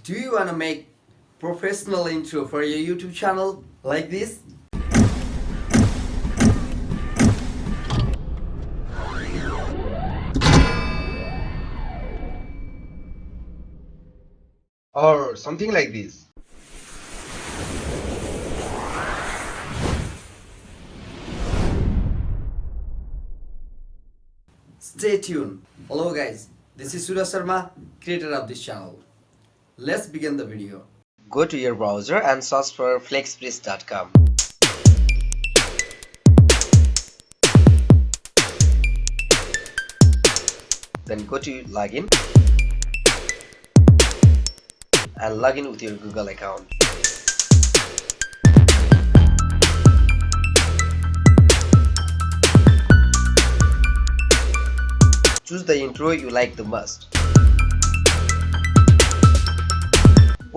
Do you want to make professional intro for your YouTube channel like this? Or something like this. Stay tuned. Hello guys, this is Surya Sharma, creator of this channel. Let's begin the video. Go to your browser and search for flexpress.com. Then go to login and log in with your Google account. Choose the intro you like the most.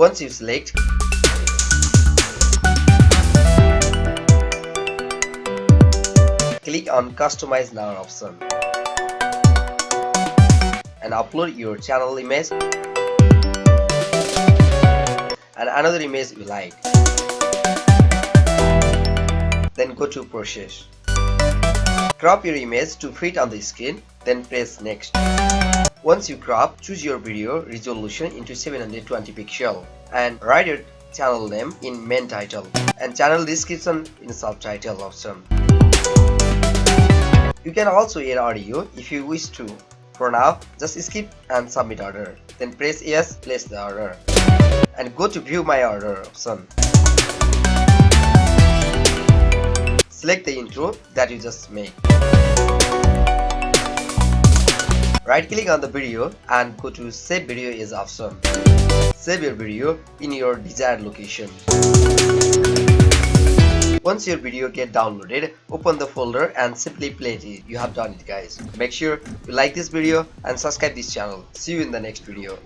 Once you select, click on Customize Now option and upload your channel image and another image you like. Then go to Process. Crop your image to fit on the screen, then press Next. Once you crop, choose your video resolution into 720 pixel and write your channel name in main title and channel description in subtitle option. You can also add audio if you wish to. For now, just skip and submit order. Then press Yes, place the order and go to View My Order option. Select the intro that you just made. Right click on the video and go to Save Video As option. Save your video in your desired location. Once your video get downloaded, open the folder and simply play it. You have done it guys. Make sure you like this video and subscribe this channel. See you in the next video.